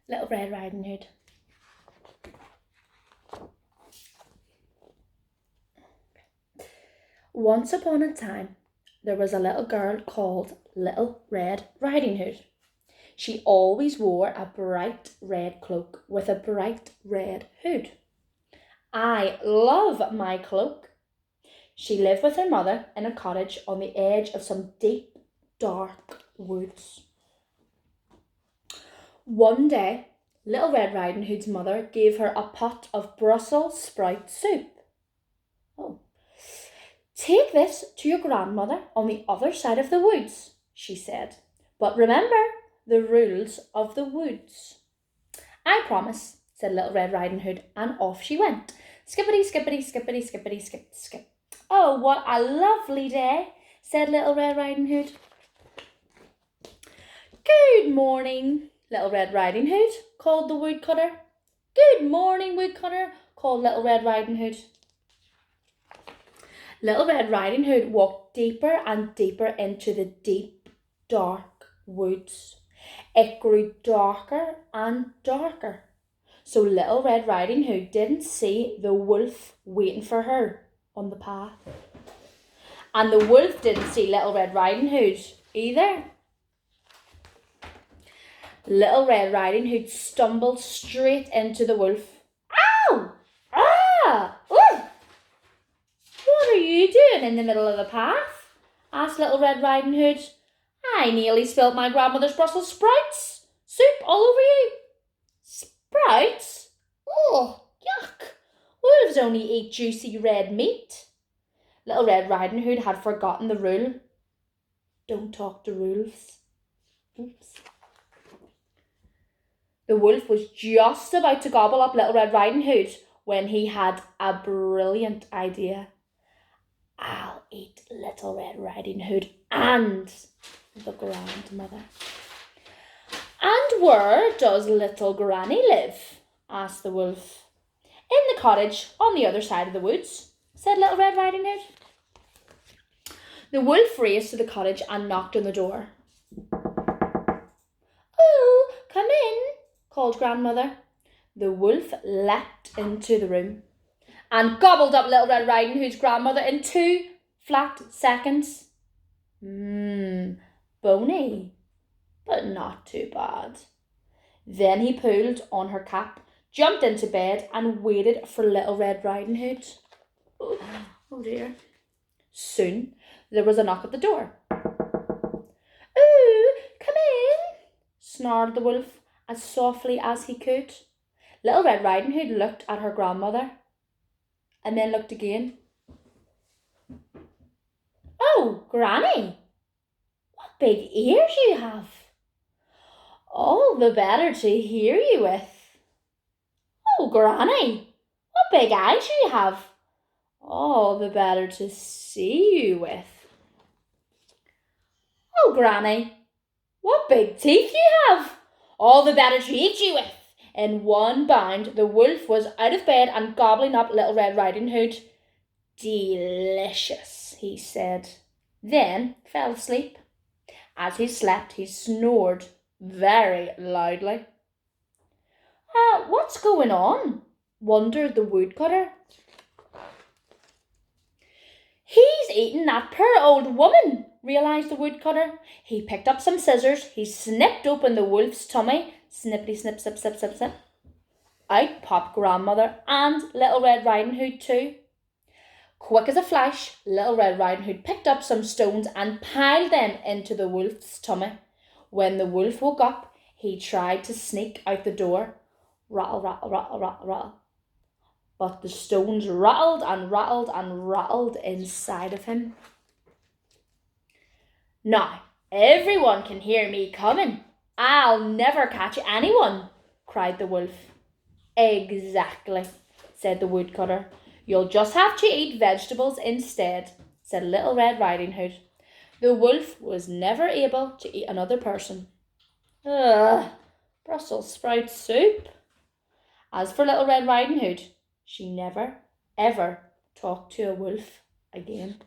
Little Red Riding Hood. Once upon a time, there was a little girl called Little Red Riding Hood. She always wore a bright red cloak with a bright red hood. I love my cloak. She lived with her mother in a cottage on the edge of some deep, dark woods. One day, Little Red Riding Hood's mother gave her a pot of Brussels sprout soup. Oh. Take this to your grandmother on the other side of the woods, she said. But remember the rules of the woods. I promise, said Little Red Riding Hood, and off she went. Skippity, skippity, skippity, skippity, skip, skip. Oh, what a lovely day, said Little Red Riding Hood. Good morning, Little Red Riding Hood, called the woodcutter. Good morning, woodcutter, called Little Red Riding Hood. Little Red Riding Hood walked deeper and deeper into the deep, dark woods. It grew darker and darker. So Little Red Riding Hood didn't see the wolf waiting for her on the path. And the wolf didn't see Little Red Riding Hood either. Little Red Riding Hood stumbled straight into the wolf. Ow! Ah! Ooh! What are you doing in the middle of the path? Asked Little Red Riding Hood. I nearly spilt my grandmother's Brussels sprouts. Soup all over you. Sprouts? Oh, yuck. Wolves only eat juicy red meat. Little Red Riding Hood had forgotten the rule. Don't talk to wolves. Oops. The wolf was just about to gobble up Little Red Riding Hood when he had a brilliant idea. I'll eat Little Red Riding Hood and the grandmother. And where does little Granny live? Asked the wolf. In the cottage on the other side of the woods, said Little Red Riding Hood. The wolf raced to the cottage and knocked on the door. Oh, come in, called grandmother. The wolf leapt into the room and gobbled up Little Red Riding Hood's grandmother in 2 flat seconds. Bony, but not too bad. Then he pulled on her cap, jumped into bed and waited for Little Red Riding Hood. Oh dear. Soon there was a knock at the door. Oh, come in, snarled the wolf as softly as he could. Little Red Riding Hood looked at her grandmother and then looked again. Oh, Granny, what big ears you have. All the better to hear you with. Oh, Granny, what big eyes you have. All the better to see you with. Oh, Granny, what big teeth you have. All the better to eat you with. In one bound, the wolf was out of bed and gobbling up Little Red Riding Hood. Delicious, he said, then fell asleep. As he slept, he snored very loudly. What's going on? Wondered the woodcutter. He's eating that poor old woman, realised the woodcutter. He picked up some scissors, he snipped open the wolf's tummy, snippity snip, snip, snip, snip, snip. Out popped grandmother and Little Red Riding Hood too. Quick as a flash, Little Red Riding Hood picked up some stones and piled them into the wolf's tummy. When the wolf woke up, he tried to sneak out the door. Rattle, rattle, rattle, rattle, rattle. But the stones rattled and rattled and rattled inside of him. Now, everyone can hear me coming. I'll never catch anyone, cried the wolf. Exactly, said the woodcutter. You'll just have to eat vegetables instead, said Little Red Riding Hood. The wolf was never able to eat another person. Brussels sprout soup. As for Little Red Riding Hood, she never, ever talked to a wolf again.